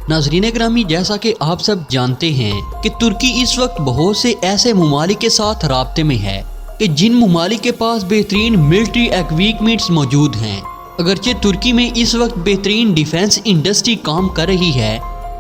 ناظرین گرامی، جیسا کہ آپ سب جانتے ہیں کہ ترکی اس وقت بہت سے ایسے ممالک کے ساتھ رابطے میں ہے کہ جن ممالک کے پاس بہترین ملٹری ایکوپمنٹس موجود ہیں۔ اگرچہ ترکی میں اس وقت بہترین ڈیفنس انڈسٹری کام کر رہی ہے،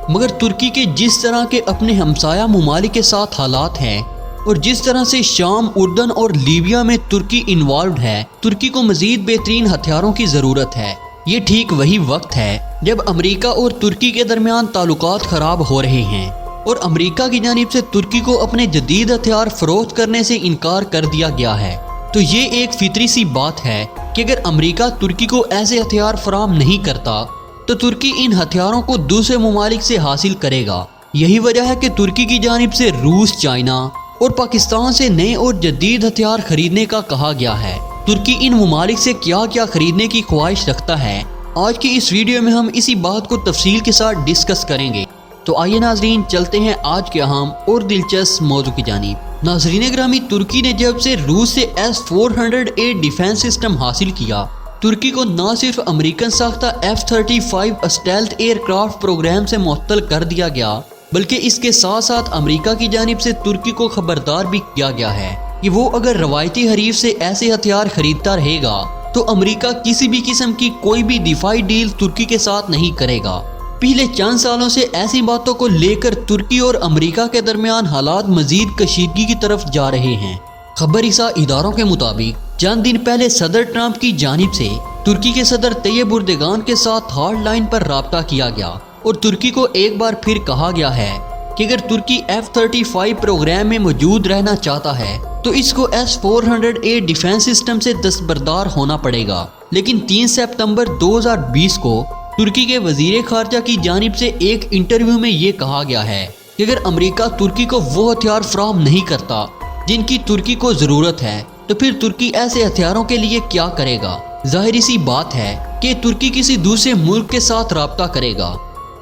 مگر ترکی کے جس طرح کے اپنے ہمسایہ ممالک کے ساتھ حالات ہیں اور جس طرح سے شام، اردن اور لیبیا میں ترکی انوالوڈ ہے، ترکی کو مزید بہترین ہتھیاروں کی ضرورت ہے۔ یہ ٹھیک وہی وقت ہے جب امریکہ اور ترکی کے درمیان تعلقات خراب ہو رہے ہیں اور امریکہ کی جانب سے ترکی کو اپنے جدید ہتھیار فروخت کرنے سے انکار کر دیا گیا ہے۔ تو یہ ایک فطری سی بات ہے کہ اگر امریکہ ترکی کو ایسے ہتھیار فراہم نہیں کرتا تو ترکی ان ہتھیاروں کو دوسرے ممالک سے حاصل کرے گا۔ یہی وجہ ہے کہ ترکی کی جانب سے روس، چائنا اور پاکستان سے نئے اور جدید ہتھیار خریدنے کا کہا گیا ہے۔ ترکی ان ممالک سے کیا کیا خریدنے کی خواہش رکھتا ہے، آج کی اس ویڈیو میں ہم اسی بات کو تفصیل کے ساتھ ڈسکس کریں گے۔ تو آئیے ناظرین، چلتے ہیں آج کے اہم اور دلچسپ موضوع کی جانب۔ ناظرین گرامی، ترکی نے جب سے روس سے S-400A ڈیفنس سسٹم حاصل کیا، ترکی کو نہ صرف امریکن ساختہ F-35 stealth year craft programme سے معطل کر دیا گیا، بلکہ اس کے ساتھ ساتھ امریکہ کی جانب سے ترکی کو خبردار بھی کیا گیا ہے کہ وہ اگر روایتی حریف سے ایسے ہتھیار خریدتا رہے گا تو امریکہ کسی بھی قسم کی کوئی بھی دفاعی ڈیل ترکی کے ساتھ نہیں کرے گا۔ پچھلے چند سالوں سے ایسی باتوں کو لے کر ترکی اور امریکہ کے درمیان حالات مزید کشیدگی کی طرف جا رہے ہیں۔ خبر رساں اداروں کے مطابق چند دن پہلے صدر ٹرمپ کی جانب سے ترکی کے صدر طیب اردگان کے ساتھ ہارڈ لائن پر رابطہ کیا گیا اور ترکی کو ایک بار پھر کہا گیا ہے کہ اگر ترکی F-35 پروگرام میں موجود رہنا چاہتا ہے تو اس کو S-400A ڈیفنس سسٹم سے دستبردار ہونا پڑے گا۔ لیکن 3 سپتمبر 2020 کو ترکی کے وزیر خارجہ کی جانب سے ایک انٹرویو میں یہ کہا گیا ہے کہ اگر امریکہ ترکی کو وہ ہتھیار فراہم نہیں کرتا جن کی ترکی کو ضرورت ہے تو پھر ترکی ایسے ہتھیاروں کے لیے کیا کرے گا؟ ظاہری سی بات ہے کہ ترکی کسی دوسرے ملک کے ساتھ رابطہ کرے گا،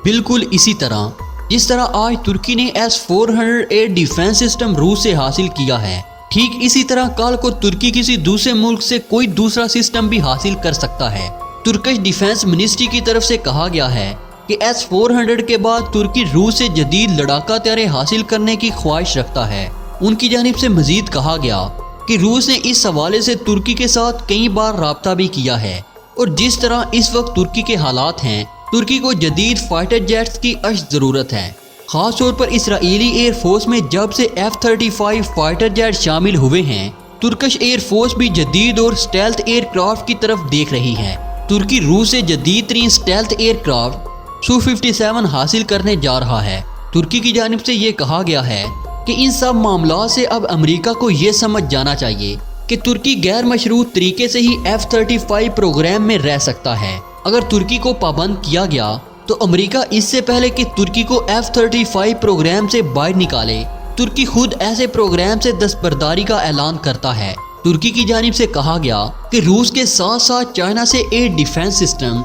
بالکل اسی طرح جس طرح آج ترکی نے S-400A ڈیفنس سسٹم روس سے حاصل کیا ہے۔ ٹھیک اسی طرح کل کو ترکی کسی دوسرے ملک سے کوئی دوسرا سسٹم بھی حاصل کر سکتا ہے۔ ترکش ڈیفنس منسٹری کی طرف سے کہا گیا ہے کہ S-400 کے بعد ترکی روس سے جدید لڑاکا طیارے حاصل کرنے کی خواہش رکھتا ہے۔ ان کی جانب سے مزید کہا گیا کہ روس نے اس حوالے سے ترکی کے ساتھ کئی بار رابطہ بھی کیا ہے اور جس طرح اس وقت ترکی کے حالات ہیں، ترکی کو جدید فائٹر جیٹس کی اشد ضرورت ہے۔ خاص طور پر اسرائیلی ایئر فورس میں جب سے F-35 فائٹر جیٹ شامل ہوئے ہیں، ترکش ایئر فورس بھی جدید اور اسٹیلتھ ایئر کرافٹ کی طرف دیکھ رہی ہے۔ ترکی روس سے جدید ترین اسٹیلتھ ایئر کرافٹ Su-57 حاصل کرنے جا رہا ہے۔ ترکی کی جانب سے یہ کہا گیا ہے کہ ان سب معاملات سے اب امریکہ کو یہ سمجھ جانا چاہیے کہ ترکی غیر مشروط طریقے سے ہی F-35 پروگرام میں رہ سکتا ہے۔ اگر ترکی کو پابند کیا گیا تو امریکہ اس سے پہلے کہ ترکی کو F-35 پروگرام سے باہر نکالے، ترکی خود ایسے پروگرام سے دستبرداری کا اعلان کرتا ہے۔ ترکی کی جانب سے کہا گیا کہ روس کے ساتھ ساتھ چائنا سے ایئر ڈیفنس سسٹم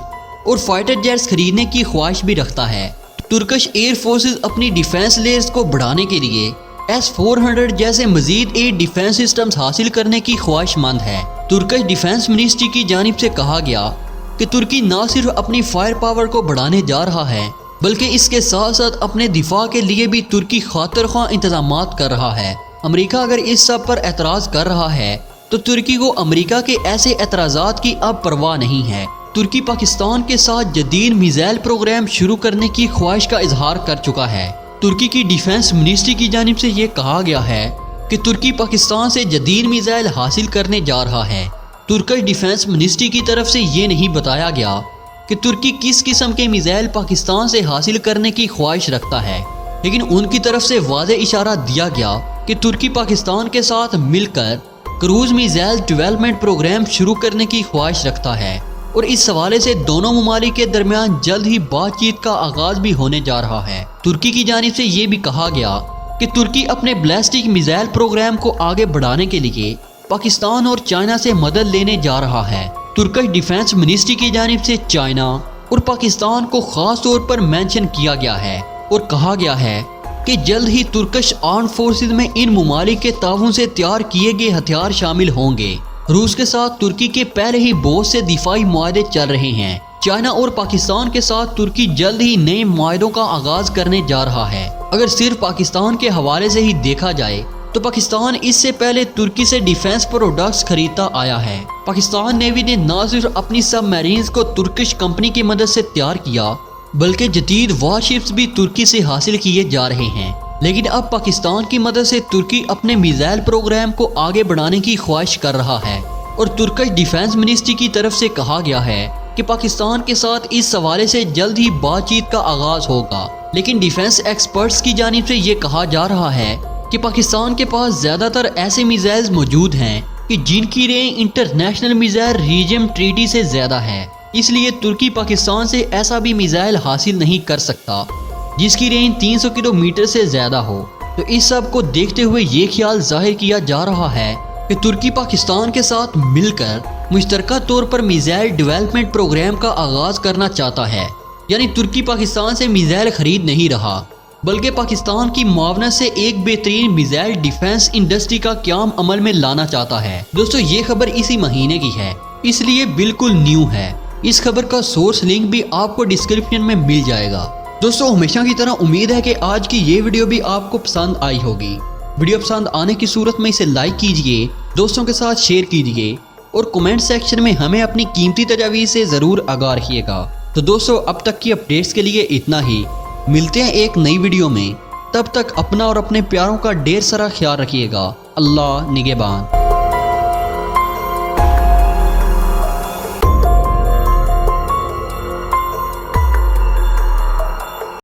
اور فائٹر جیٹس خریدنے کی خواہش بھی رکھتا ہے۔ ترکش ایئر فورسز اپنی ڈیفنس لیئرز کو بڑھانے کے لیے S-400 جیسے مزید ایئر ڈیفنس سسٹمز حاصل کرنے کی خواہش مند ہے۔ ترکش ڈیفنس منسٹری کی جانب سے کہا گیا کہ ترکی نہ صرف اپنی فائر پاور کو بڑھانے جا رہا ہے بلکہ اس کے ساتھ ساتھ اپنے دفاع کے لیے بھی ترکی خاطر خواہ انتظامات کر رہا ہے۔ امریکہ اگر اس سب پر اعتراض کر رہا ہے تو ترکی کو امریکہ کے ایسے اعتراضات کی اب پرواہ نہیں ہے۔ ترکی پاکستان کے ساتھ جدید میزائل پروگرام شروع کرنے کی خواہش کا اظہار کر چکا ہے۔ ترکی کی ڈیفنس منسٹری کی جانب سے یہ کہا گیا ہے کہ ترکی پاکستان سے جدید میزائل حاصل کرنے جا رہا ہے۔ ترکش ڈیفنس منسٹری کی طرف سے یہ نہیں بتایا گیا کہ ترکی کس قسم کے میزائل پاکستان سے حاصل کرنے کی خواہش رکھتا ہے، لیکن ان کی طرف سے واضح اشارہ دیا گیا کہ ترکی پاکستان کے ساتھ مل کر کروز میزائل ڈیولپمنٹ پروگرام شروع کرنے کی خواہش رکھتا ہے اور اس حوالے سے دونوں ممالک کے درمیان جلد ہی بات چیت کا آغاز بھی ہونے جا رہا ہے۔ ترکی کی جانب سے یہ بھی کہا گیا کہ ترکی اپنے بیلسٹک میزائل پروگرام کو آگے بڑھانے کے لیے پاکستان اور چائنا سے مدد لینے جا رہا ہے۔ ترکش ڈیفنس منسٹری کی جانب سے چائنا اور پاکستان کو خاص طور پر مینشن کیا گیا ہے اور کہا گیا ہے کہ جلد ہی ترکش آرمڈ فورسز میں ان ممالک کے تعاون سے تیار کیے گئے ہتھیار شامل ہوں گے۔ روس کے ساتھ ترکی کے پہلے ہی بہت سے دفاعی معاہدے چل رہے ہیں چائنا اور پاکستان کے ساتھ ترکی جلد ہی نئے معاہدوں کا آغاز کرنے جا رہا ہے۔ اگر صرف پاکستان کے حوالے سے ہی دیکھا جائے تو پاکستان اس سے پہلے ترکی سے ڈیفنس پروڈکٹس خریدتا آیا ہے۔ پاکستان نیوی نے نہ صرف اپنی سب میرینز کو ترکش کمپنی کی مدد سے تیار کیا بلکہ جدید وار شپس بھی ترکی سے حاصل کیے جا رہے ہیں، لیکن اب پاکستان کی مدد سے ترکی اپنے میزائل پروگرام کو آگے بڑھانے کی خواہش کر رہا ہے، اور ترکش ڈیفنس منسٹری کی طرف سے کہا گیا ہے کہ پاکستان کے ساتھ اس حوالے سے جلد ہی بات چیت کا آغاز ہوگا۔ لیکن ڈیفنس ایکسپرٹس کی جانب سے یہ کہا جا رہا ہے کہ پاکستان کے پاس زیادہ تر ایسے میزائلز موجود ہیں کہ جن کی رینج انٹرنیشنل میزائل ریجم ٹریٹی سے زیادہ ہے، اس لیے ترکی پاکستان سے ایسا بھی میزائل حاصل نہیں کر سکتا جس کی رینج 300 کلومیٹر سے زیادہ ہو۔ تو اس سب کو دیکھتے ہوئے یہ خیال ظاہر کیا جا رہا ہے کہ ترکی پاکستان کے ساتھ مل کر مشترکہ طور پر میزائل ڈیولپمنٹ پروگرام کا آغاز کرنا چاہتا ہے، یعنی ترکی پاکستان سے میزائل خرید نہیں رہا بلکہ پاکستان کی معاونت سے ایک بہترین میزائل ڈیفنس انڈسٹری کا قیام عمل میں لانا چاہتا ہے۔ دوستو یہ خبر اسی مہینے کی ہے، اس لیے بالکل نیو ہے۔ اس خبر کا سورس لنک بھی آپ کو ڈسکرپشن میں مل جائے گا۔ دوستو ہمیشہ کی طرح امید ہے کہ آج کی یہ ویڈیو بھی آپ کو پسند آئی ہوگی۔ ویڈیو پسند آنے کی صورت میں اسے لائک کیجئے، دوستوں کے ساتھ شیئر کیجئے اور کمنٹ سیکشن میں ہمیں اپنی قیمتی تجاویز سے ضرور آگاہ رکھیے گا۔ تو دوستو اب تک کی اپڈیٹس کے لیے اتنا ہی، ملتے ہیں ایک نئی ویڈیو میں، تب تک اپنا اور اپنے پیاروں کا ڈھیر سارا خیال رکھیے گا۔ اللہ نگہبان۔